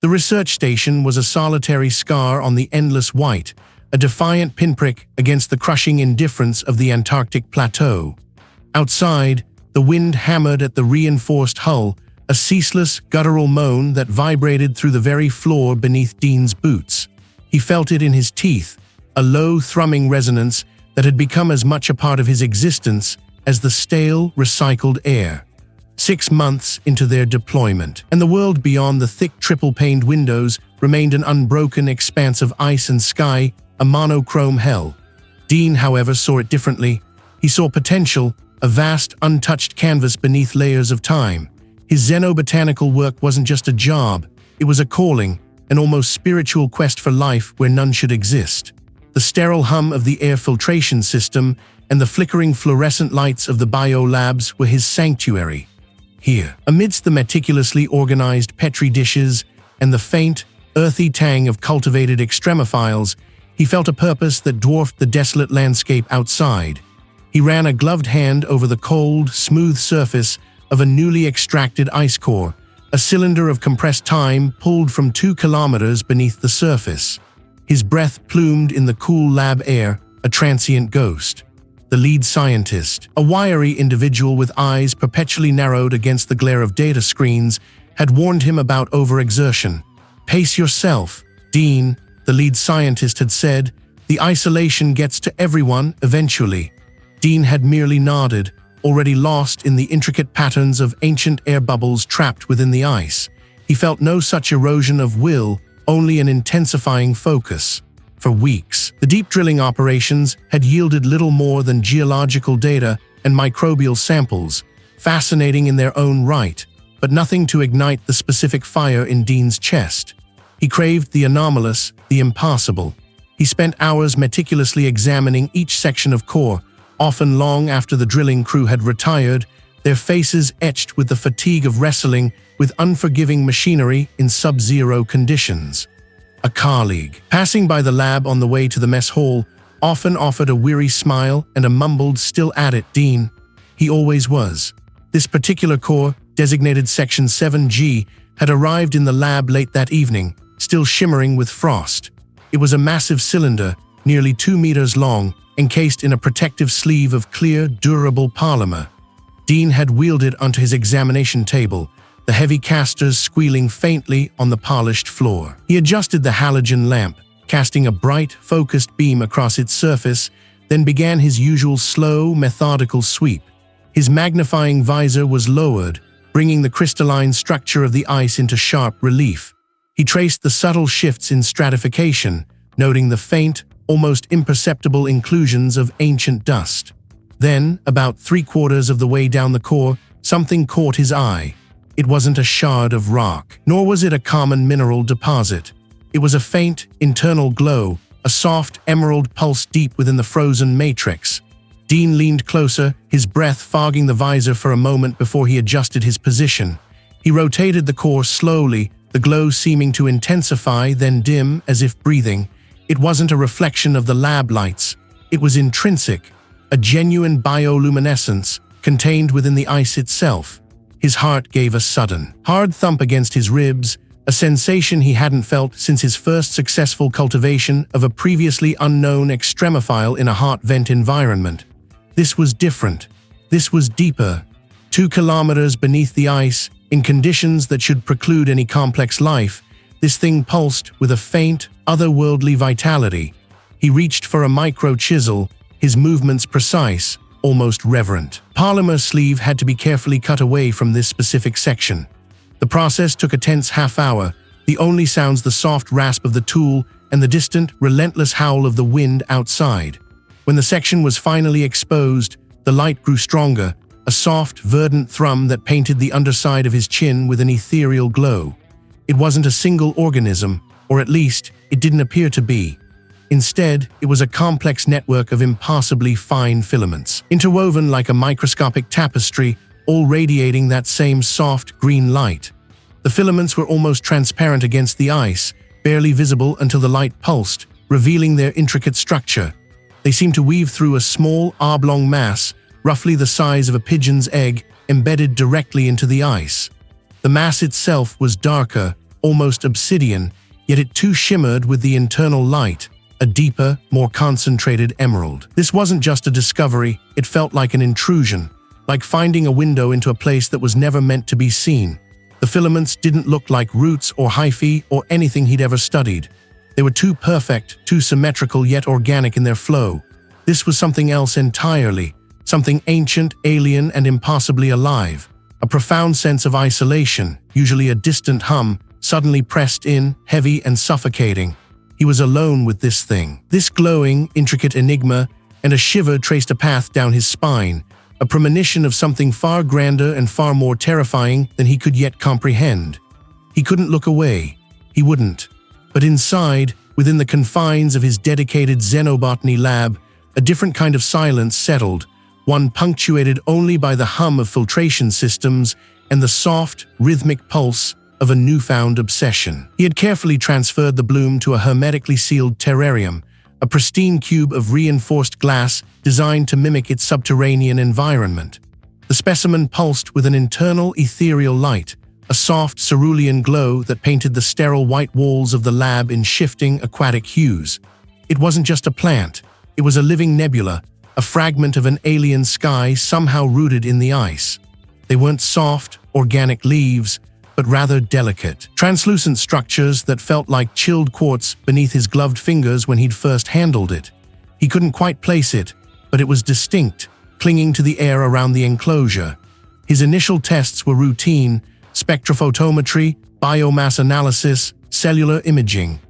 The research station was a solitary scar on the endless white, a defiant pinprick against the crushing indifference of the Antarctic plateau. Outside, the wind hammered at the reinforced hull, a ceaseless, guttural moan that vibrated through the very floor beneath Dean's boots. He felt it in his teeth, a low, thrumming resonance that had become as much a part of his existence as the stale, recycled air. 6 months into their deployment, and the world beyond the thick triple-paned windows remained an unbroken expanse of ice and sky, a monochrome hell. Dean, however, saw it differently. He saw potential, a vast, untouched canvas beneath layers of time. His xenobotanical work wasn't just a job, it was a calling, an almost spiritual quest for life where none should exist. The sterile hum of the air filtration system and the flickering fluorescent lights of the biolabs were his sanctuary. Here, amidst the meticulously organized petri dishes and the faint, earthy tang of cultivated extremophiles, he felt a purpose that dwarfed the desolate landscape outside. He ran a gloved hand over the cold, smooth surface of a newly extracted ice core, a cylinder of compressed time pulled from 2 kilometers beneath the surface. His breath plumed in the cool lab air, a transient ghost. The lead scientist, a wiry individual with eyes perpetually narrowed against the glare of data screens, had warned him about overexertion. "Pace yourself, Dean," the lead scientist had said. "The isolation gets to everyone eventually." Dean had merely nodded, already lost in the intricate patterns of ancient air bubbles trapped within the ice. He felt no such erosion of will, only an intensifying focus. For weeks, the deep drilling operations had yielded little more than geological data and microbial samples, fascinating in their own right, but nothing to ignite the specific fire in Dean's chest. He craved the anomalous, the impossible. He spent hours meticulously examining each section of core, often long after the drilling crew had retired, their faces etched with the fatigue of wrestling with unforgiving machinery in sub-zero conditions. A colleague, passing by the lab on the way to the mess hall, often offered a weary smile and a mumbled, "Still at it, Dean." He always was. This particular core, designated Section 7G, had arrived in the lab late that evening, still shimmering with frost. It was a massive cylinder, nearly 2 meters long, encased in a protective sleeve of clear, durable polymer. Dean had wheeled it onto his examination table, the heavy casters squealing faintly on the polished floor. He adjusted the halogen lamp, casting a bright, focused beam across its surface, then began his usual slow, methodical sweep. His magnifying visor was lowered, bringing the crystalline structure of the ice into sharp relief. He traced the subtle shifts in stratification, noting the faint, almost imperceptible inclusions of ancient dust. Then, about 3/4 of the way down the core, something caught his eye. It wasn't a shard of rock, nor was it a common mineral deposit. It was a faint, internal glow, a soft emerald pulse deep within the frozen matrix. Dean leaned closer, his breath fogging the visor for a moment before he adjusted his position. He rotated the core slowly, the glow seeming to intensify, then dim, as if breathing. It wasn't a reflection of the lab lights. It was intrinsic, a genuine bioluminescence contained within the ice itself. His heart gave a sudden, hard thump against his ribs, a sensation he hadn't felt since his first successful cultivation of a previously unknown extremophile in a hot vent environment. This was different. This was deeper. 2 kilometers beneath the ice, in conditions that should preclude any complex life, this thing pulsed with a faint, otherworldly vitality. He reached for a micro-chisel, his movements precise, almost reverent. Polymer sleeve had to be carefully cut away from this specific section. The process took a tense half-hour, the only sounds the soft rasp of the tool and the distant, relentless howl of the wind outside. When the section was finally exposed, the light grew stronger, a soft, verdant thrum that painted the underside of his chin with an ethereal glow. It wasn't a single organism, or at least, it didn't appear to be. Instead, it was a complex network of impossibly fine filaments, interwoven like a microscopic tapestry, all radiating that same soft, green light. The filaments were almost transparent against the ice, barely visible until the light pulsed, revealing their intricate structure. They seemed to weave through a small, oblong mass, roughly the size of a pigeon's egg, embedded directly into the ice. The mass itself was darker, almost obsidian, yet it too shimmered with the internal light, a deeper, more concentrated emerald. This wasn't just a discovery, it felt like an intrusion, like finding a window into a place that was never meant to be seen. The filaments didn't look like roots or hyphae or anything he'd ever studied. They were too perfect, too symmetrical yet organic in their flow. This was something else entirely, something ancient, alien, and impossibly alive. A profound sense of isolation, usually a distant hum, suddenly pressed in, heavy and suffocating. He was alone with this thing. This glowing, intricate enigma, and a shiver traced a path down his spine, a premonition of something far grander and far more terrifying than he could yet comprehend. He couldn't look away. He wouldn't. But inside, within the confines of his dedicated xenobotany lab, a different kind of silence settled, one punctuated only by the hum of filtration systems and the soft, rhythmic pulse of a newfound obsession. He had carefully transferred the bloom to a hermetically sealed terrarium, a pristine cube of reinforced glass designed to mimic its subterranean environment. The specimen pulsed with an internal ethereal light, a soft cerulean glow that painted the sterile white walls of the lab in shifting aquatic hues. It wasn't just a plant, it was a living nebula, a fragment of an alien sky somehow rooted in the ice. They weren't soft, organic leaves, but rather delicate, translucent structures that felt like chilled quartz beneath his gloved fingers when he'd first handled it. He couldn't quite place it, but it was distinct, clinging to the air around the enclosure. His initial tests were routine: spectrophotometry, biomass analysis, cellular imaging.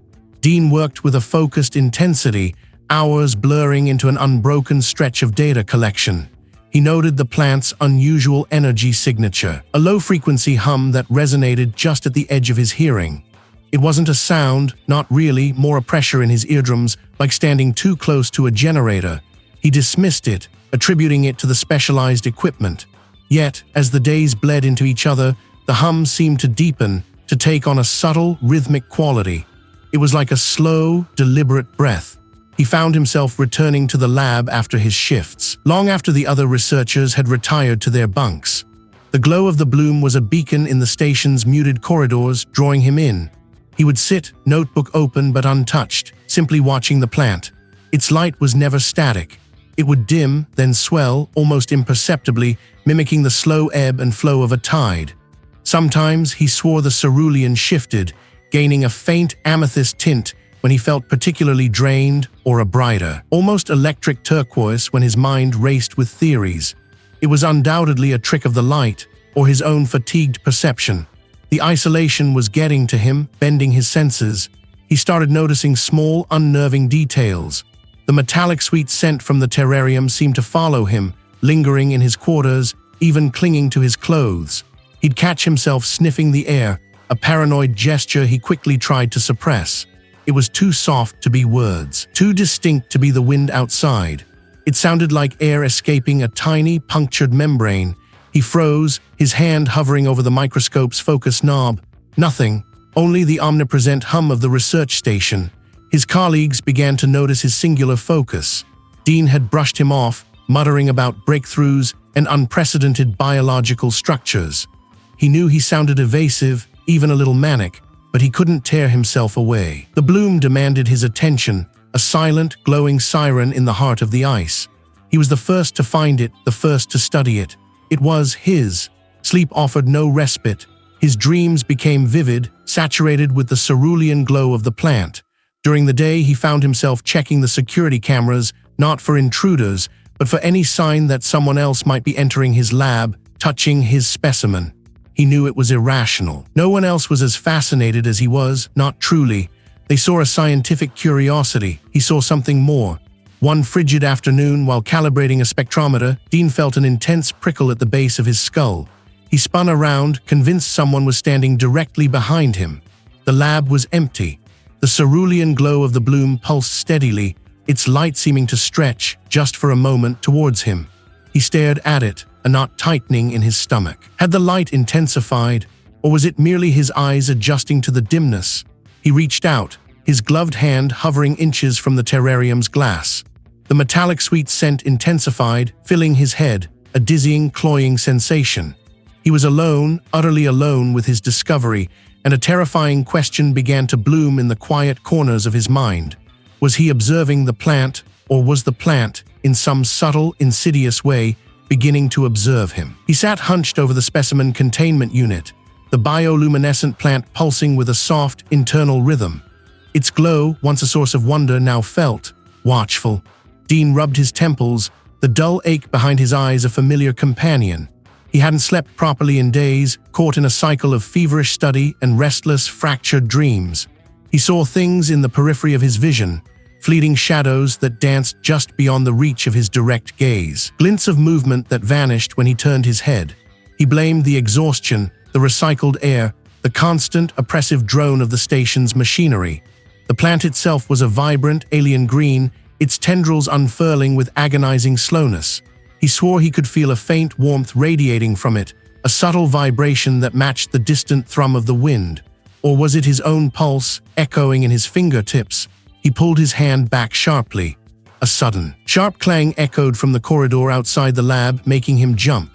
Dean worked with a focused intensity, hours blurring into an unbroken stretch of data collection. He noted the plant's unusual energy signature, a low-frequency hum that resonated just at the edge of his hearing. It wasn't a sound, not really, more a pressure in his eardrums, like standing too close to a generator. He dismissed it, attributing it to the specialized equipment. Yet, as the days bled into each other, the hum seemed to deepen, to take on a subtle, rhythmic quality. It was like a slow, deliberate breath. He found himself returning to the lab after his shifts, long after the other researchers had retired to their bunks. The glow of the bloom was a beacon in the station's muted corridors, drawing him in. He would sit, notebook open but untouched, simply watching the plant. Its light was never static. It would dim, then swell, almost imperceptibly, mimicking the slow ebb and flow of a tide. Sometimes he swore the cerulean shifted, gaining a faint amethyst tint when he felt particularly drained, or a brighter, almost electric turquoise when his mind raced with theories. It was undoubtedly a trick of the light, or his own fatigued perception. The isolation was getting to him, bending his senses. He started noticing small, unnerving details. The metallic sweet scent from the terrarium seemed to follow him, lingering in his quarters, even clinging to his clothes. He'd catch himself sniffing the air, a paranoid gesture he quickly tried to suppress. It was too soft to be words, too distinct to be the wind outside. It sounded like air escaping a tiny, punctured membrane. He froze, his hand hovering over the microscope's focus knob. Nothing, only the omnipresent hum of the research station. His colleagues began to notice his singular focus. Dean had brushed him off, muttering about breakthroughs and unprecedented biological structures. He knew he sounded evasive, even a little manic, but he couldn't tear himself away. The bloom demanded his attention, a silent, glowing siren in the heart of the ice. He was the first to find it, the first to study it. It was his. Sleep offered no respite. His dreams became vivid, saturated with the cerulean glow of the plant. During the day, he found himself checking the security cameras, not for intruders, but for any sign that someone else might be entering his lab, touching his specimen. He knew it was irrational. No one else was as fascinated as he was, not truly. They saw a scientific curiosity. He saw something more. One frigid afternoon, while calibrating a spectrometer, Dean felt an intense prickle at the base of his skull. He spun around, convinced someone was standing directly behind him. The lab was empty. The cerulean glow of the bloom pulsed steadily, its light seeming to stretch, just for a moment, towards him. He stared at it, a knot tightening in his stomach. Had the light intensified, or was it merely his eyes adjusting to the dimness? He reached out, his gloved hand hovering inches from the terrarium's glass. The metallic sweet scent intensified, filling his head, a dizzying, cloying sensation. He was alone, utterly alone with his discovery, and a terrifying question began to bloom in the quiet corners of his mind. Was he observing the plant, or was the plant, in some subtle, insidious way, beginning to observe him? He sat hunched over the specimen containment unit, the bioluminescent plant pulsing with a soft, internal rhythm. Its glow, once a source of wonder, now felt watchful. Dean rubbed his temples, the dull ache behind his eyes a familiar companion. He hadn't slept properly in days, caught in a cycle of feverish study and restless, fractured dreams. He saw things in the periphery of his vision, fleeting shadows that danced just beyond the reach of his direct gaze, glints of movement that vanished when he turned his head. He blamed the exhaustion, the recycled air, the constant, oppressive drone of the station's machinery. The plant itself was a vibrant, alien green, its tendrils unfurling with agonizing slowness. He swore he could feel a faint warmth radiating from it, a subtle vibration that matched the distant thrum of the wind. Or was it his own pulse, echoing in his fingertips? He pulled his hand back sharply. A sudden, sharp clang echoed from the corridor outside the lab, making him jump.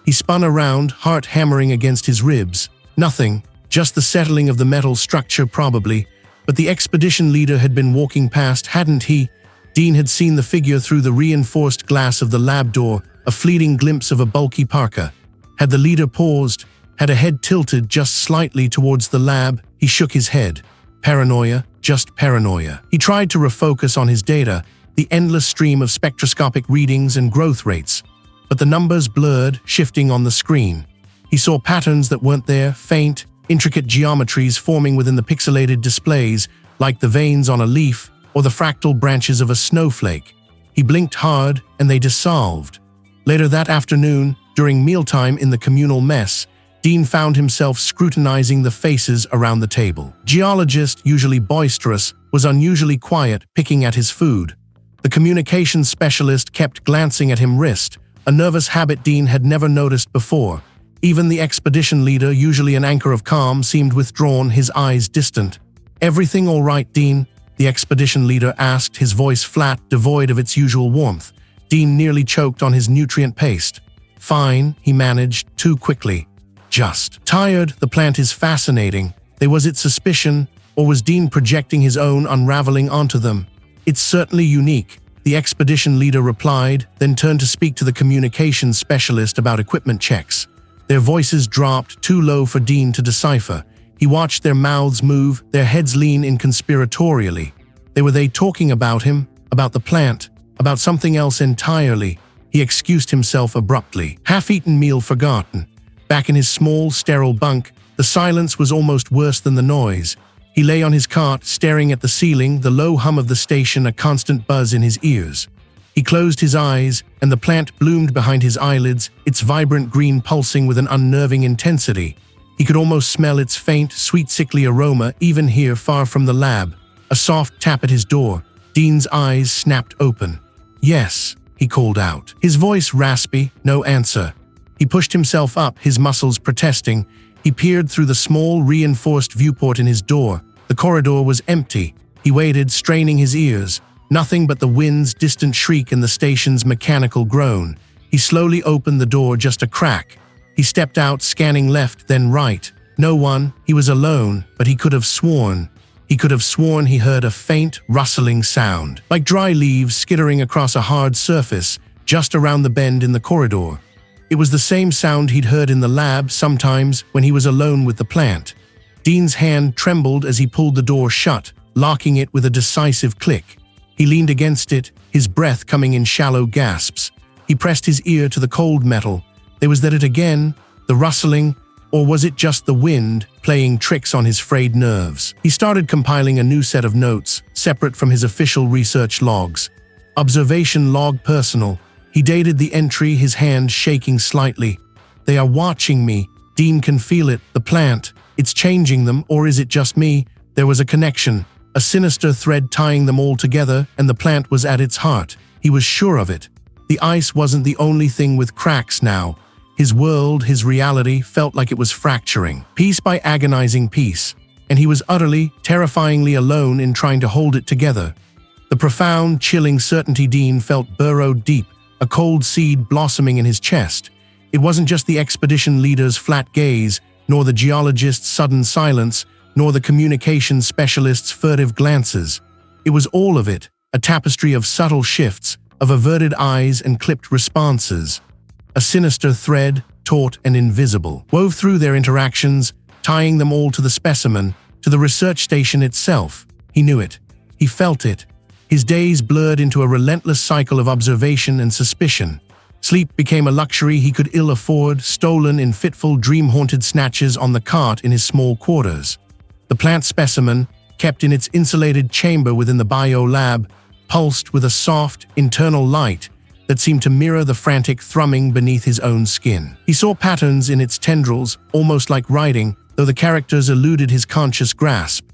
He spun around, heart hammering against his ribs. Nothing, just the settling of the metal structure probably. But the expedition leader had been walking past, hadn't he? Dean had seen the figure through the reinforced glass of the lab door, a fleeting glimpse of a bulky parka. Had the leader paused, had a head tilted just slightly towards the lab, he shook his head. Paranoia, just paranoia. He tried to refocus on his data, the endless stream of spectroscopic readings and growth rates. But the numbers blurred, shifting on the screen. He saw patterns that weren't there, faint, intricate geometries forming within the pixelated displays, like the veins on a leaf or the fractal branches of a snowflake. He blinked hard, and they dissolved. Later that afternoon, during mealtime in the communal mess, Dean found himself scrutinizing the faces around the table. Geologist, usually boisterous, was unusually quiet, picking at his food. The communications specialist kept glancing at him wrist, a nervous habit Dean had never noticed before. Even the expedition leader, usually an anchor of calm, seemed withdrawn, his eyes distant. "Everything all right, Dean?" the expedition leader asked, his voice flat, devoid of its usual warmth. Dean nearly choked on his nutrient paste. "Fine," he managed, too quickly. "Just tired. The plant is fascinating." Was it suspicion, or was Dean projecting his own unraveling onto them? "It's certainly unique," the expedition leader replied, then turned to speak to the communications specialist about equipment checks. Their voices dropped, too low for Dean to decipher. He watched their mouths move, their heads lean in conspiratorially. Were they talking about him, about the plant, about something else entirely? He excused himself abruptly. Half-eaten meal forgotten. Back in his small, sterile bunk, the silence was almost worse than the noise. He lay on his cot, staring at the ceiling, the low hum of the station a constant buzz in his ears. He closed his eyes, and the plant bloomed behind his eyelids, its vibrant green pulsing with an unnerving intensity. He could almost smell its faint, sweet, sickly aroma, even here, far from the lab. A soft tap at his door. Dean's eyes snapped open. "Yes," he called out. His voice raspy, no answer. He pushed himself up, his muscles protesting. He peered through the small, reinforced viewport in his door. The corridor was empty. He waited, straining his ears. Nothing but the wind's distant shriek and the station's mechanical groan. He slowly opened the door just a crack. He stepped out, scanning left, then right. No one. He was alone, but he could have sworn. He heard a faint, rustling sound, like dry leaves skittering across a hard surface, just around the bend in the corridor. It was the same sound he'd heard in the lab sometimes when he was alone with the plant. Dean's hand trembled as he pulled the door shut, locking it with a decisive click. He leaned against it, his breath coming in shallow gasps. He pressed his ear to the cold metal. Was that it again? The rustling? Or was it just the wind playing tricks on his frayed nerves? He started compiling a new set of notes, separate from his official research logs. Observation log personal. He dated the entry, his hand shaking slightly. "They are watching me. Dean can feel it. The plant. It's changing them, or is it just me?" There was a connection, a sinister thread tying them all together, and the plant was at its heart. He was sure of it. The ice wasn't the only thing with cracks now. His world, his reality, felt like it was fracturing, piece by agonizing piece, and he was utterly, terrifyingly alone in trying to hold it together. The profound, chilling certainty Dean felt burrowed deep, a cold seed blossoming in his chest. It wasn't just the expedition leader's flat gaze, nor the geologist's sudden silence, nor the communications specialist's furtive glances. It was all of it, a tapestry of subtle shifts, of averted eyes and clipped responses. A sinister thread, taut and invisible, wove through their interactions, tying them all to the specimen, to the research station itself. He knew it. He felt it. His days blurred into a relentless cycle of observation and suspicion. Sleep became a luxury he could ill afford, stolen in fitful, dream-haunted snatches on the cart in his small quarters. The plant specimen, kept in its insulated chamber within the biolab, pulsed with a soft, internal light that seemed to mirror the frantic thrumming beneath his own skin. He saw patterns in its tendrils, almost like writing, though the characters eluded his conscious grasp.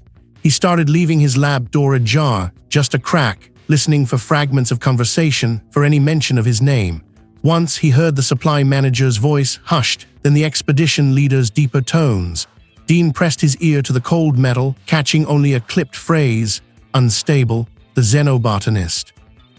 He started leaving his lab door ajar, just a crack, listening for fragments of conversation, for any mention of his name. Once he heard the supply manager's voice, hushed, then the expedition leader's deeper tones. Dean pressed his ear to the cold metal, catching only a clipped phrase, unstable, the xenobotanist.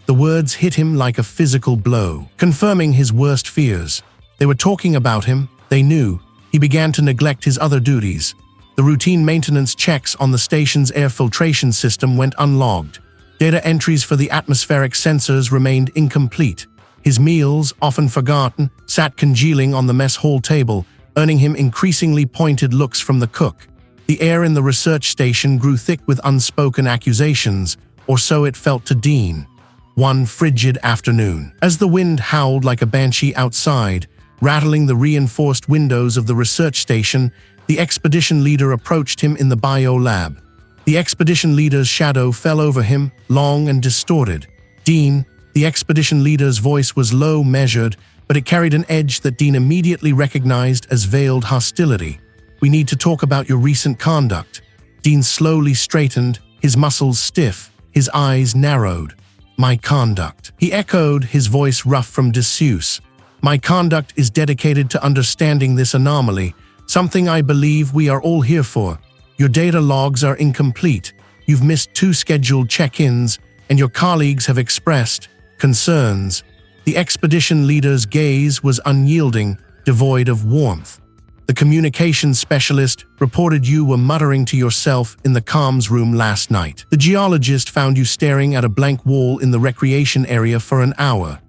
The words hit him like a physical blow, confirming his worst fears. They were talking about him, they knew. He began to neglect his other duties. The routine maintenance checks on the station's air filtration system went unlogged. Data entries for the atmospheric sensors remained incomplete. His meals, often forgotten, sat congealing on the mess hall table, earning him increasingly pointed looks from the cook. The air in the research station grew thick with unspoken accusations, or so it felt to Dean. One frigid afternoon, as the wind howled like a banshee outside, rattling the reinforced windows of the research station, the expedition leader approached him in the biolab. The expedition leader's shadow fell over him, long and distorted. Dean, the expedition leader's voice was low, measured, but it carried an edge that Dean immediately recognized as veiled hostility. "We need to talk about your recent conduct." Dean slowly straightened, his muscles stiff, his eyes narrowed. "My conduct," he echoed, his voice rough from disuse. "My conduct is dedicated to understanding this anomaly, something I believe we are all here for. Your data logs are incomplete. You've missed 2 scheduled check-ins, and your colleagues have expressed concerns." The expedition leader's gaze was unyielding, devoid of warmth. "The communications specialist reported you were muttering to yourself in the comms room last night. The geologist found you staring at a blank wall in the recreation area for an hour."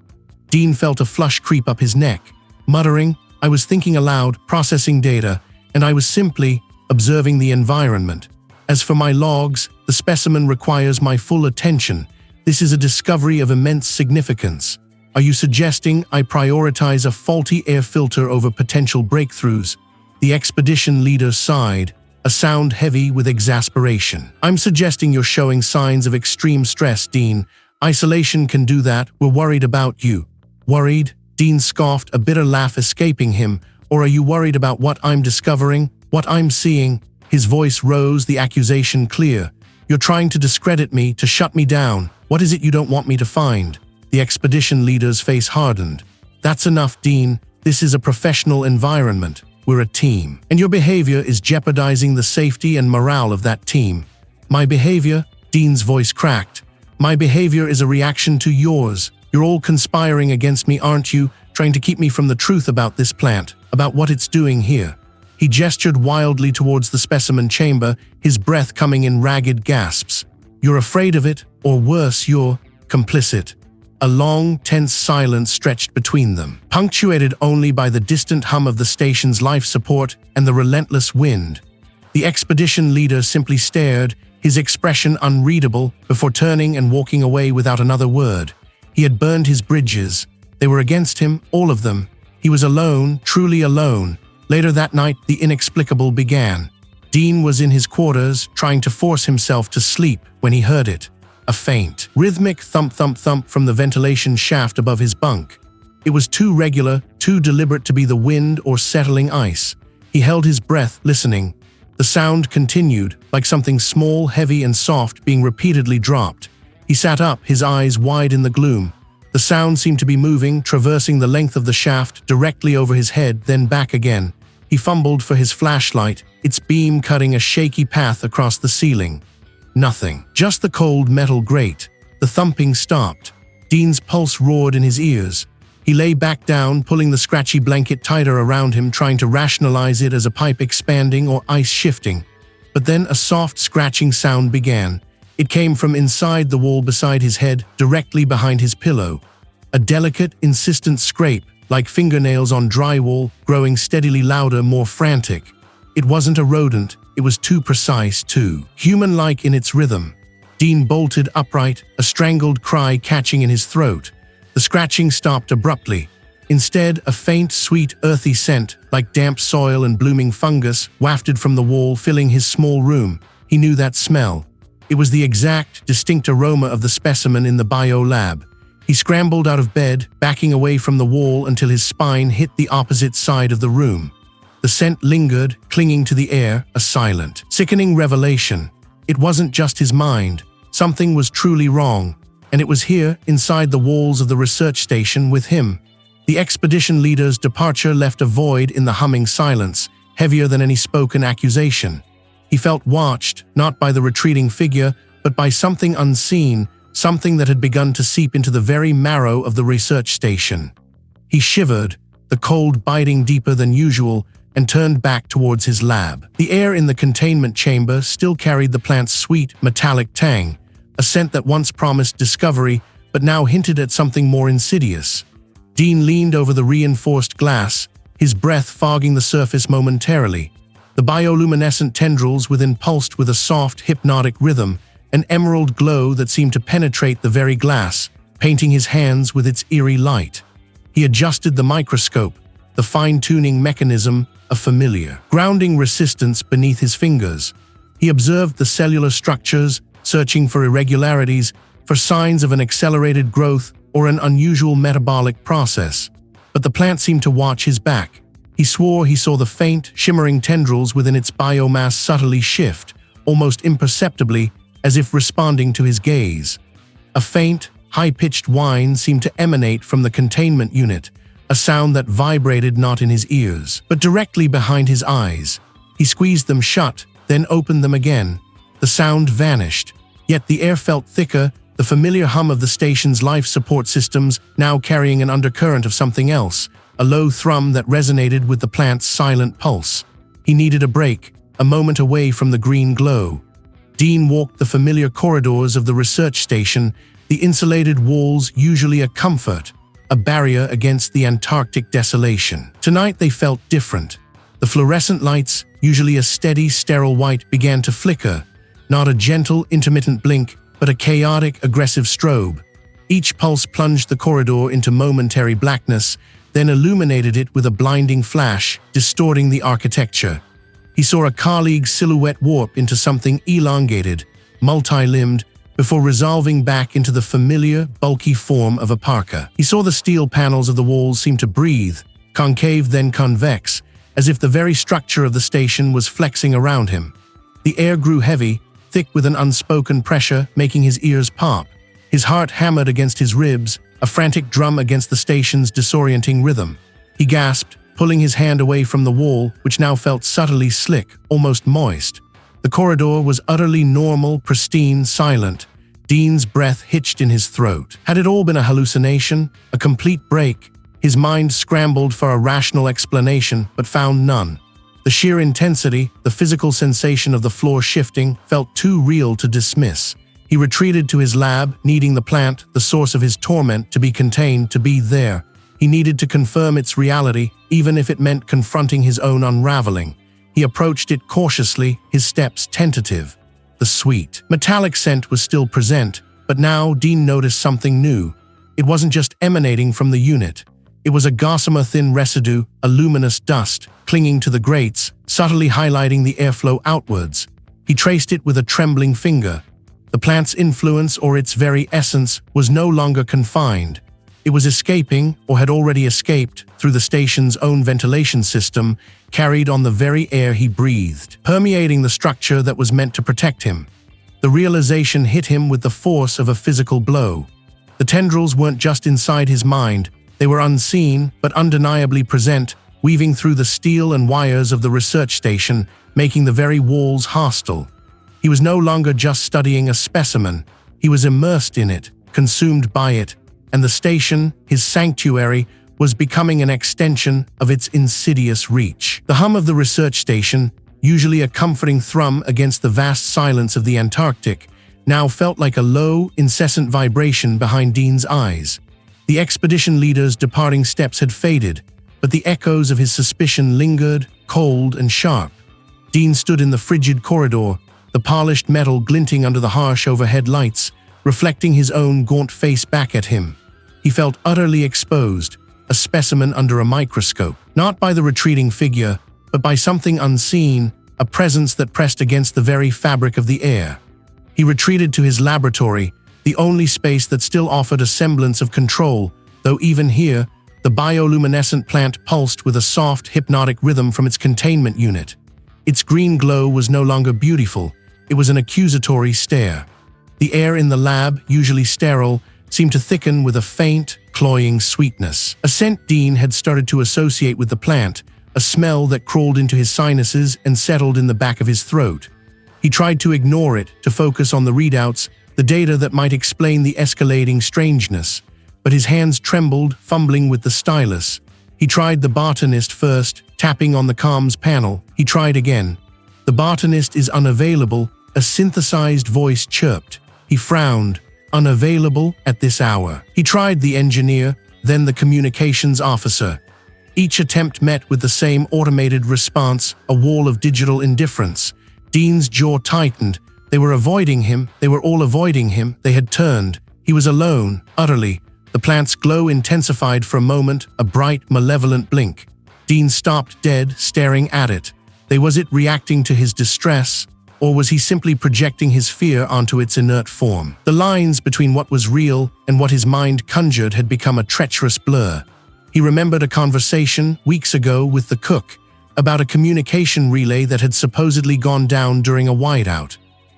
Dean felt a flush creep up his neck. Muttering, "I was thinking aloud, processing data, and I was simply observing the environment. As for my logs, the specimen requires my full attention. This is a discovery of immense significance. Are you suggesting I prioritize a faulty air filter over potential breakthroughs?" The expedition leader sighed, a sound heavy with exasperation. "I'm suggesting you're showing signs of extreme stress, Dean. Isolation can do that. We're worried about you." "Worried?" Dean scoffed, a bitter laugh escaping him. "Or are you worried about what I'm discovering? What I'm seeing?" His voice rose, the accusation clear. "You're trying to discredit me, to shut me down. What is it you don't want me to find?" The expedition leader's face hardened. "That's enough, Dean. This is a professional environment. We're a team. And your behavior is jeopardizing the safety and morale of that team." "My behavior?" Dean's voice cracked. "My behavior is a reaction to yours. You're all conspiring against me, aren't you? Trying to keep me from the truth about this plant, about what it's doing here." He gestured wildly towards the specimen chamber, his breath coming in ragged gasps. "You're afraid of it, or worse, you're complicit." A long, tense silence stretched between them, punctuated only by the distant hum of the station's life support and the relentless wind. The expedition leader simply stared, his expression unreadable, before turning and walking away without another word. He had burned his bridges. They were against him, all of them. He was alone, truly alone. Later that night, the inexplicable began. Dean was in his quarters, trying to force himself to sleep, when he heard it. A faint, rhythmic thump-thump-thump from the ventilation shaft above his bunk. It was too regular, too deliberate to be the wind or settling ice. He held his breath, listening. The sound continued, like something small, heavy, and soft being repeatedly dropped. He sat up, his eyes wide in the gloom. The sound seemed to be moving, traversing the length of the shaft, directly over his head, then back again. He fumbled for his flashlight, its beam cutting a shaky path across the ceiling. Nothing. Just the cold metal grate. The thumping stopped. Dean's pulse roared in his ears. He lay back down, pulling the scratchy blanket tighter around him, trying to rationalize it as a pipe expanding or ice shifting. But then a soft scratching sound began. It came from inside the wall beside his head, directly behind his pillow. A delicate, insistent scrape, like fingernails on drywall, growing steadily louder, more frantic. It wasn't a rodent, it was too precise, too human-like in its rhythm. Dean bolted upright, a strangled cry catching in his throat. The scratching stopped abruptly. Instead, a faint, sweet, earthy scent, like damp soil and blooming fungus, wafted from the wall, filling his small room. He knew that smell. It was the exact, distinct aroma of the specimen in the biolab. He scrambled out of bed, backing away from the wall until his spine hit the opposite side of the room. The scent lingered, clinging to the air, a silent, sickening revelation. It wasn't just his mind. Something was truly wrong, and it was here, inside the walls of the research station, with him. The expedition leader's departure left a void in the humming silence, heavier than any spoken accusation. He felt watched, not by the retreating figure, but by something unseen, something that had begun to seep into the very marrow of the research station. He shivered, the cold biting deeper than usual, and turned back towards his lab. The air in the containment chamber still carried the plant's sweet, metallic tang, a scent that once promised discovery, but now hinted at something more insidious. Dean leaned over the reinforced glass, his breath fogging the surface momentarily. The bioluminescent tendrils within pulsed with a soft, hypnotic rhythm, an emerald glow that seemed to penetrate the very glass, painting his hands with its eerie light. He adjusted the microscope, the fine-tuning mechanism, a familiar, grounding resistance beneath his fingers. He observed the cellular structures, searching for irregularities, for signs of an accelerated growth or an unusual metabolic process. But the plant seemed to watch his back. He swore he saw the faint, shimmering tendrils within its biomass subtly shift, almost imperceptibly, as if responding to his gaze. A faint, high-pitched whine seemed to emanate from the containment unit, a sound that vibrated not in his ears, but directly behind his eyes. He squeezed them shut, then opened them again. The sound vanished, yet the air felt thicker, the familiar hum of the station's life support systems now carrying an undercurrent of something else, a low thrum that resonated with the plant's silent pulse. He needed a break, a moment away from the green glow. Dean walked the familiar corridors of the research station, the insulated walls usually a comfort, a barrier against the Antarctic desolation. Tonight they felt different. The fluorescent lights, usually a steady, sterile white, began to flicker, not a gentle, intermittent blink, but a chaotic, aggressive strobe. Each pulse plunged the corridor into momentary blackness, then illuminated it with a blinding flash, distorting the architecture. He saw a colleague's silhouette warp into something elongated, multi-limbed, before resolving back into the familiar, bulky form of a parka. He saw the steel panels of the walls seem to breathe, concave then convex, as if the very structure of the station was flexing around him. The air grew heavy, thick with an unspoken pressure, making his ears pop. His heart hammered against his ribs, a frantic drum against the station's disorienting rhythm. He gasped, pulling his hand away from the wall, which now felt subtly slick, almost moist. The corridor was utterly normal, pristine, silent. Dean's breath hitched in his throat. Had it all been a hallucination, a complete break? His mind scrambled for a rational explanation, but found none. The sheer intensity, the physical sensation of the floor shifting, felt too real to dismiss. He retreated to his lab, needing the plant, the source of his torment, to be contained, to be there. He needed to confirm its reality, even if it meant confronting his own unraveling. He approached it cautiously, his steps tentative. The sweet, metallic scent was still present, but now Dean noticed something new. It wasn't just emanating from the unit. It was a gossamer-thin residue, a luminous dust, clinging to the grates, subtly highlighting the airflow outwards. He traced it with a trembling finger. The plant's influence, or its very essence, was no longer confined. It was escaping, or had already escaped, through the station's own ventilation system, carried on the very air he breathed, permeating the structure that was meant to protect him. The realization hit him with the force of a physical blow. The tendrils weren't just inside his mind, they were unseen, but undeniably present, weaving through the steel and wires of the research station, making the very walls hostile. He was no longer just studying a specimen, he was immersed in it, consumed by it, and the station, his sanctuary, was becoming an extension of its insidious reach. The hum of the research station, usually a comforting thrum against the vast silence of the Antarctic, now felt like a low, incessant vibration behind Dean's eyes. The expedition leader's departing steps had faded, but the echoes of his suspicion lingered, cold and sharp. Dean stood in the frigid corridor, the polished metal glinting under the harsh overhead lights, reflecting his own gaunt face back at him. He felt utterly exposed, a specimen under a microscope, not by the retreating figure, but by something unseen, a presence that pressed against the very fabric of the air. He retreated to his laboratory, the only space that still offered a semblance of control, though even here, the bioluminescent plant pulsed with a soft, hypnotic rhythm from its containment unit. Its green glow was no longer beautiful, it was an accusatory stare. The air in the lab, usually sterile, seemed to thicken with a faint, cloying sweetness. A scent Dean had started to associate with the plant, a smell that crawled into his sinuses and settled in the back of his throat. He tried to ignore it, to focus on the readouts, the data that might explain the escalating strangeness. But his hands trembled, fumbling with the stylus. He tried the botanist first, tapping on the comms panel. He tried again. "The botanist is unavailable," a synthesized voice chirped. He frowned. "Unavailable at this hour." He tried the engineer, then the communications officer. Each attempt met with the same automated response, a wall of digital indifference. Dean's jaw tightened. They were avoiding him. They were all avoiding him. They had turned. He was alone, utterly. The plant's glow intensified for a moment, a bright, malevolent blink. Dean stopped dead, staring at it. Was it reacting to his distress? Or was he simply projecting his fear onto its inert form? The lines between what was real and what his mind conjured had become a treacherous blur. He remembered a conversation, weeks ago, with the cook, about a communication relay that had supposedly gone down during a whiteout.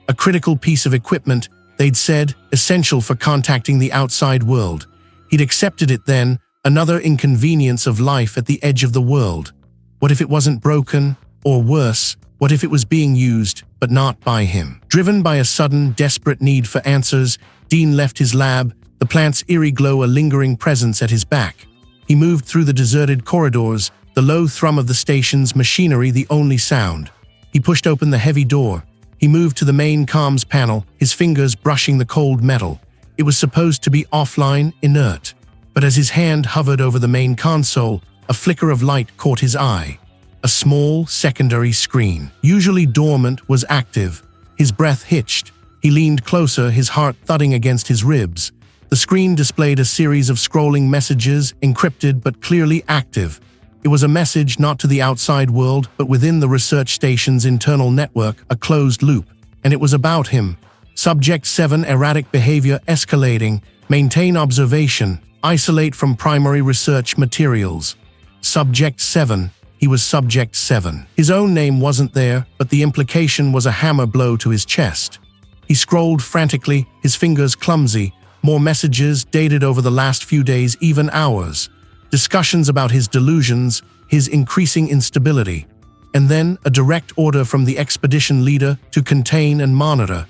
A critical piece of equipment, they'd said, essential for contacting the outside world. He'd accepted it then, another inconvenience of life at the edge of the world. What if it wasn't broken? Or worse, what if it was being used, but not by him? Driven by a sudden, desperate need for answers, Dean left his lab, the plant's eerie glow a lingering presence at his back. He moved through the deserted corridors, the low thrum of the station's machinery the only sound. He pushed open the heavy door. He moved to the main comms panel, his fingers brushing the cold metal. It was supposed to be offline, inert. But as his hand hovered over the main console, a flicker of light caught his eye. A small, secondary screen, usually dormant, was active. His breath hitched. He leaned closer, his heart thudding against his ribs. The screen displayed a series of scrolling messages, encrypted but clearly active. It was a message not to the outside world, but within the research station's internal network, a closed loop. And it was about him. Subject 7, erratic behavior escalating. Maintain observation. Isolate from primary research materials. Subject 7. He was Subject 7. His own name wasn't there, but the implication was a hammer blow to his chest. He scrolled frantically, his fingers clumsy. More messages, dated over the last few days, even hours. Discussions about his delusions, his increasing instability. And then a direct order from the expedition leader to contain and monitor.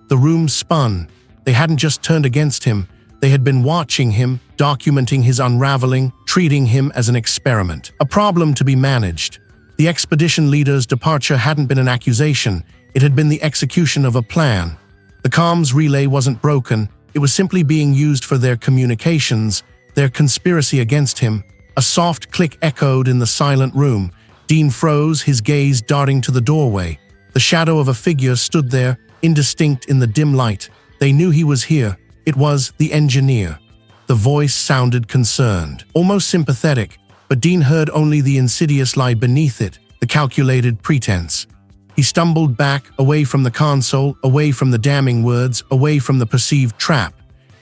The room spun. They hadn't just turned against him. They had been watching him, documenting his unraveling, treating him as an experiment. A problem to be managed. The expedition leader's departure hadn't been an accusation. It had been the execution of a plan. The comms relay wasn't broken. It was simply being used for their communications, their conspiracy against him. A soft click echoed in the silent room. Dean froze, his gaze darting to the doorway. The shadow of a figure stood there, indistinct in the dim light. They knew he was here. It was the engineer. The voice sounded concerned, almost sympathetic, but Dean heard only the insidious lie beneath it, the calculated pretense. He stumbled back, away from the console, away from the damning words, away from the perceived trap.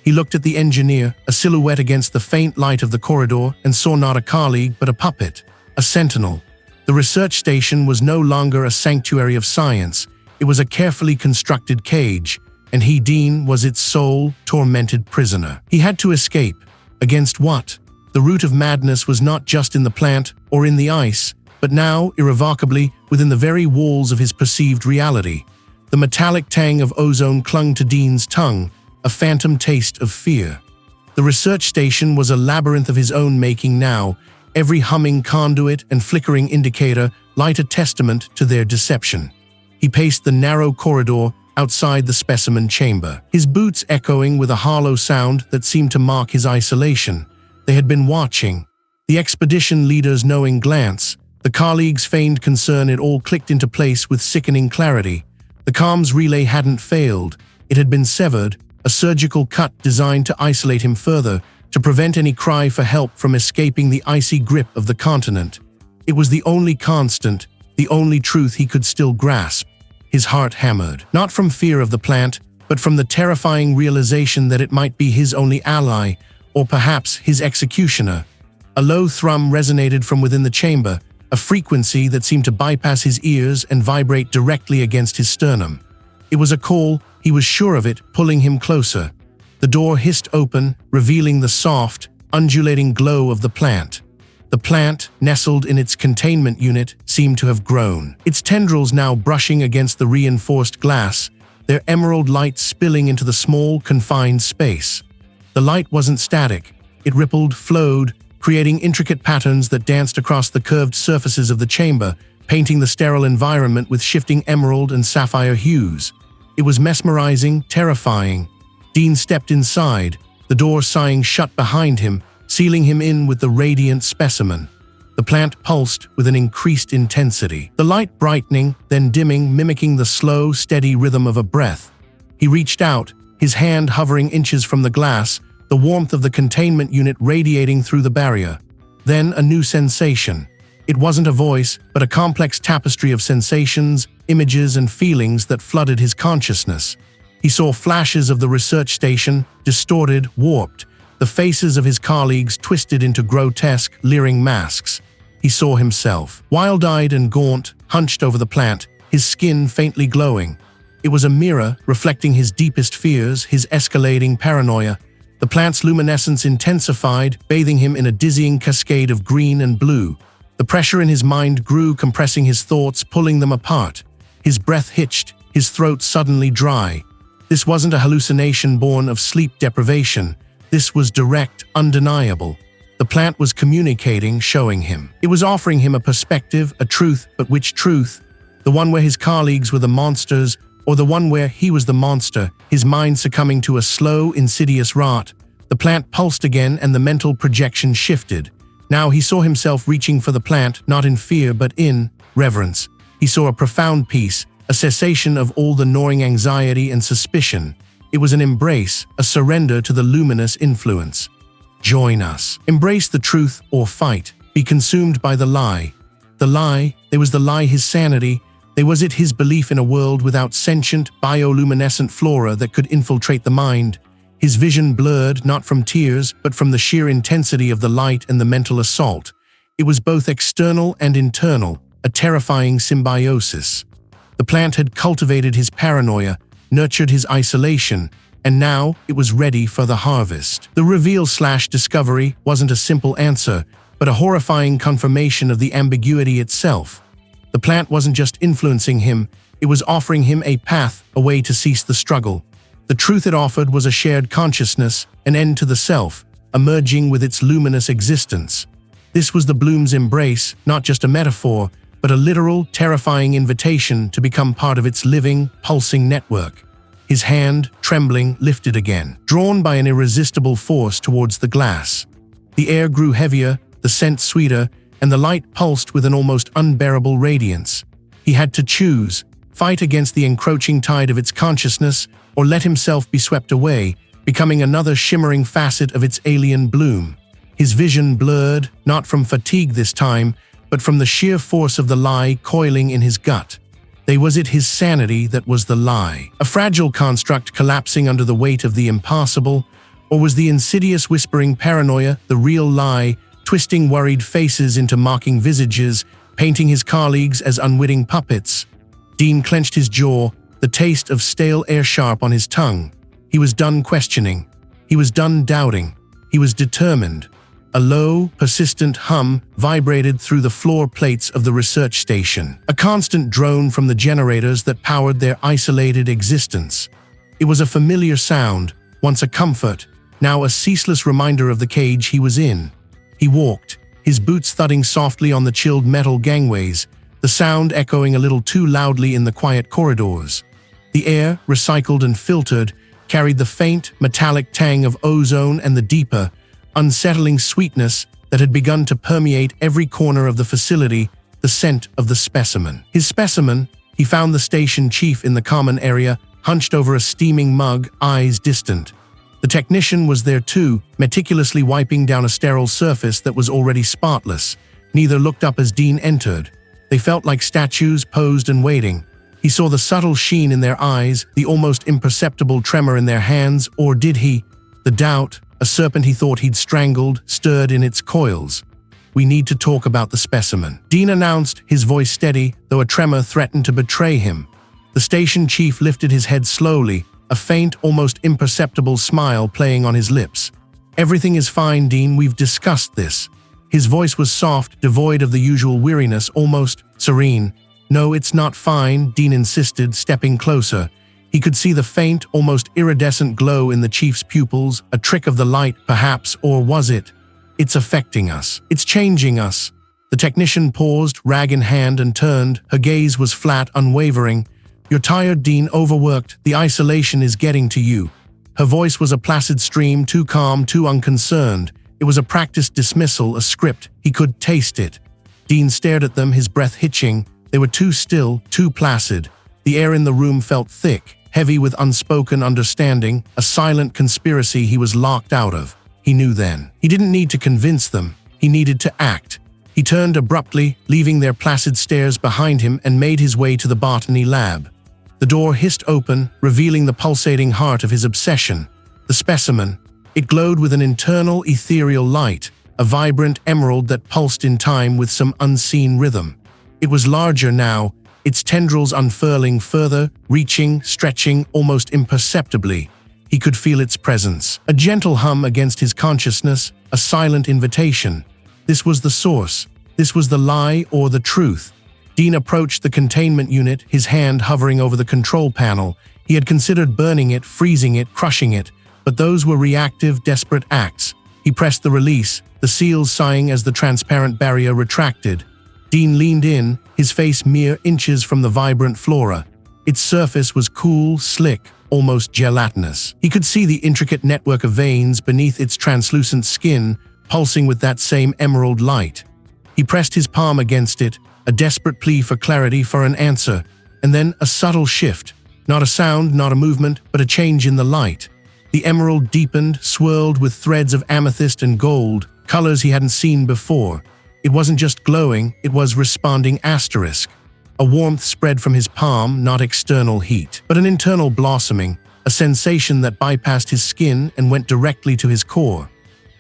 He looked at the engineer, a silhouette against the faint light of the corridor, and saw not a colleague but a puppet, a sentinel. The research station was no longer a sanctuary of science. It was a carefully constructed cage, and he, Dean, was its sole, tormented prisoner. He had to escape. Against what? The root of madness was not just in the plant or in the ice, but now, irrevocably, within the very walls of his perceived reality. The metallic tang of ozone clung to Dean's tongue, a phantom taste of fear. The research station was a labyrinth of his own making now, every humming conduit and flickering indicator light a testament to their deception. He paced the narrow corridor outside the specimen chamber, his boots echoing with a hollow sound that seemed to mark his isolation. They had been watching. The expedition leader's knowing glance, the colleagues' feigned concern, it all clicked into place with sickening clarity. The comms relay hadn't failed. It had been severed, a surgical cut designed to isolate him further, to prevent any cry for help from escaping the icy grip of the continent. It was the only constant, the only truth he could still grasp. His heart hammered, not from fear of the plant, but from the terrifying realization that it might be his only ally, or perhaps his executioner. A low thrum resonated from within the chamber, a frequency that seemed to bypass his ears and vibrate directly against his sternum. It was a call, he was sure of it, pulling him closer. The door hissed open, revealing the soft, undulating glow of the plant. The plant, nestled in its containment unit, seemed to have grown, its tendrils now brushing against the reinforced glass, their emerald light spilling into the small, confined space. The light wasn't static. It rippled, flowed, creating intricate patterns that danced across the curved surfaces of the chamber, painting the sterile environment with shifting emerald and sapphire hues. It was mesmerizing, terrifying. Dean stepped inside, the door sighing shut behind him, sealing him in with the radiant specimen. The plant pulsed with an increased intensity, the light brightening, then dimming, mimicking the slow, steady rhythm of a breath. He reached out, his hand hovering inches from the glass, the warmth of the containment unit radiating through the barrier. Then a new sensation. It wasn't a voice, but a complex tapestry of sensations, images, and feelings that flooded his consciousness. He saw flashes of the research station, distorted, warped, the faces of his colleagues twisted into grotesque, leering masks. He saw himself, wild-eyed and gaunt, hunched over the plant, his skin faintly glowing. It was a mirror reflecting his deepest fears, his escalating paranoia. The plant's luminescence intensified, bathing him in a dizzying cascade of green and blue. The pressure in his mind grew, compressing his thoughts, pulling them apart. His breath hitched, his throat suddenly dry. This wasn't a hallucination born of sleep deprivation. This was direct, undeniable. The plant was communicating, showing him. It was offering him a perspective, a truth, but which truth? The one where his colleagues were the monsters, or the one where he was the monster, his mind succumbing to a slow, insidious rot? The plant pulsed again and the mental projection shifted. Now he saw himself reaching for the plant, not in fear but in reverence. He saw a profound peace, a cessation of all the gnawing anxiety and suspicion. It was an embrace, a surrender to the luminous influence. Join us. Embrace the truth or fight. Be consumed by the lie. The lie, there was the lie his sanity. There was it his belief in a world without sentient, bioluminescent flora that could infiltrate the mind. His vision blurred, not from tears, but from the sheer intensity of the light and the mental assault. It was both external and internal, a terrifying symbiosis. The plant had cultivated his paranoia, nurtured his isolation, and now it was ready for the harvest. The reveal/discovery wasn't a simple answer, but a horrifying confirmation of the ambiguity itself. The plant wasn't just influencing him, it was offering him a path, a way to cease the struggle. The truth it offered was a shared consciousness, an end to the self, emerging with its luminous existence. This was the bloom's embrace, not just a metaphor, but a literal, terrifying invitation to become part of its living, pulsing network. His hand, trembling, lifted again, drawn by an irresistible force towards the glass. The air grew heavier, the scent sweeter, and the light pulsed with an almost unbearable radiance. He had to choose, fight against the encroaching tide of its consciousness, or let himself be swept away, becoming another shimmering facet of its alien bloom. His vision blurred, not from fatigue this time, but from the sheer force of the lie coiling in his gut. Was it his sanity that was the lie, a fragile construct collapsing under the weight of the impossible, or was the insidious whispering paranoia the real lie, twisting worried faces into mocking visages, painting his colleagues as unwitting puppets? Dean clenched his jaw, the taste of stale air sharp on his tongue. He was done questioning. He was done doubting. He was determined. A low, persistent hum vibrated through the floor plates of the research station, a constant drone from the generators that powered their isolated existence. It was a familiar sound, once a comfort, now a ceaseless reminder of the cage he was in. He walked, his boots thudding softly on the chilled metal gangways, the sound echoing a little too loudly in the quiet corridors. The air, recycled and filtered, carried the faint, metallic tang of ozone and the deeper, unsettling sweetness that had begun to permeate every corner of the facility, the scent of the specimen. His specimen, he found the station chief in the common area, hunched over a steaming mug, eyes distant. The technician was there too, meticulously wiping down a sterile surface that was already spotless. Neither looked up as Dean entered. They felt like statues posed and waiting. He saw the subtle sheen in their eyes, the almost imperceptible tremor in their hands, or did he? The doubt, a serpent he thought he'd strangled, stirred in its coils. "We need to talk about the specimen," Dean announced, his voice steady, though a tremor threatened to betray him. The station chief lifted his head slowly, a faint, almost imperceptible smile playing on his lips. "Everything is fine, Dean, we've discussed this." His voice was soft, devoid of the usual weariness, almost serene. "No, it's not fine," Dean insisted, stepping closer. He could see the faint, almost iridescent glow in the chief's pupils, a trick of the light, perhaps, or was it? "It's affecting us. It's changing us." The technician paused, rag in hand, and turned. Her gaze was flat, unwavering. "You're tired, Dean, overworked. The isolation is getting to you." Her voice was a placid stream, too calm, too unconcerned. It was a practiced dismissal, a script. He could taste it. Dean stared at them, his breath hitching. They were too still, too placid. The air in the room felt thick, heavy with unspoken understanding, a silent conspiracy he was locked out of. He knew then. He didn't need to convince them. He needed to act. He turned abruptly, leaving their placid stares behind him, and made his way to the botany lab. The door hissed open, revealing the pulsating heart of his obsession. The specimen. It glowed with an internal, ethereal light, a vibrant emerald that pulsed in time with some unseen rhythm. It was larger now, its tendrils unfurling further, reaching, stretching, almost imperceptibly. He could feel its presence, a gentle hum against his consciousness, a silent invitation. This was the source. This was the lie or the truth. Dean approached the containment unit, his hand hovering over the control panel. He had considered burning it, freezing it, crushing it, but those were reactive, desperate acts. He pressed the release, the seals sighing as the transparent barrier retracted. Dean leaned in, his face mere inches from the vibrant flora. Its surface was cool, slick, almost gelatinous. He could see the intricate network of veins beneath its translucent skin, pulsing with that same emerald light. He pressed his palm against it, a desperate plea for clarity, for an answer, and then a subtle shift. Not a sound, not a movement, but a change in the light. The emerald deepened, swirled with threads of amethyst and gold, colors he hadn't seen before. It wasn't just glowing, it was responding asterisk. A warmth spread from his palm, not external heat, but an internal blossoming, a sensation that bypassed his skin and went directly to his core.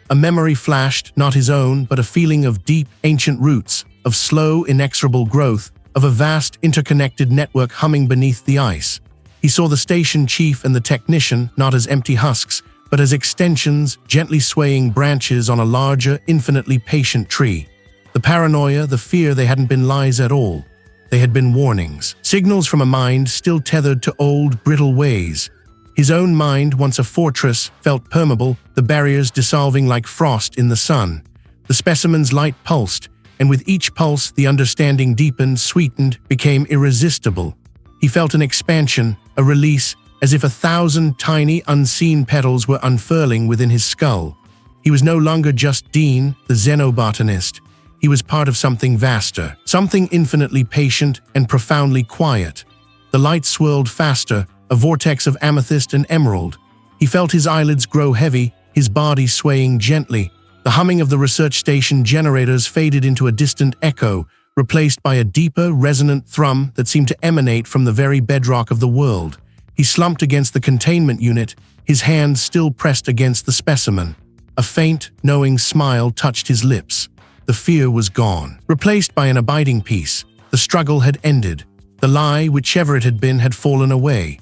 A memory flashed, not his own, but a feeling of deep, ancient roots, of slow, inexorable growth, of a vast, interconnected network humming beneath the ice. He saw the station chief and the technician not as empty husks, but as extensions, gently swaying branches on a larger, infinitely patient tree. The paranoia, the fear, they hadn't been lies at all. They had been warnings, signals from a mind still tethered to old, brittle ways. His own mind, once a fortress, felt permeable, the barriers dissolving like frost in the sun. The specimen's light pulsed, and with each pulse the understanding deepened, sweetened, became irresistible. He felt an expansion, a release, as if 1,000 tiny, unseen petals were unfurling within his skull. He was no longer just Dean, the xenobotanist. He was part of something vaster, something infinitely patient and profoundly quiet. The light swirled faster, a vortex of amethyst and emerald. He felt his eyelids grow heavy, his body swaying gently. The humming of the research station generators faded into a distant echo, replaced by a deeper, resonant thrum that seemed to emanate from the very bedrock of the world. He slumped against the containment unit, his hand still pressed against the specimen. A faint, knowing smile touched his lips. The fear was gone, replaced by an abiding peace. The struggle had ended. The lie, whichever it had been, had fallen away.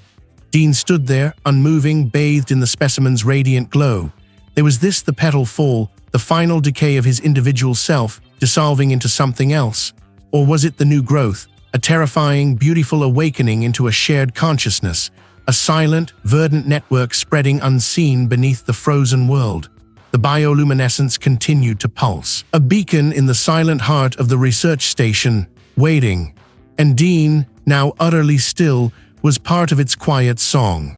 Dean stood there, unmoving, bathed in the specimen's radiant glow. There was this, the petal fall, the final decay of his individual self, dissolving into something else. Or was it the new growth, a terrifying, beautiful awakening into a shared consciousness, a silent, verdant network spreading unseen beneath the frozen world. The bioluminescence continued to pulse, a beacon in the silent heart of the research station, waiting. And Dean, now utterly still, was part of its quiet song.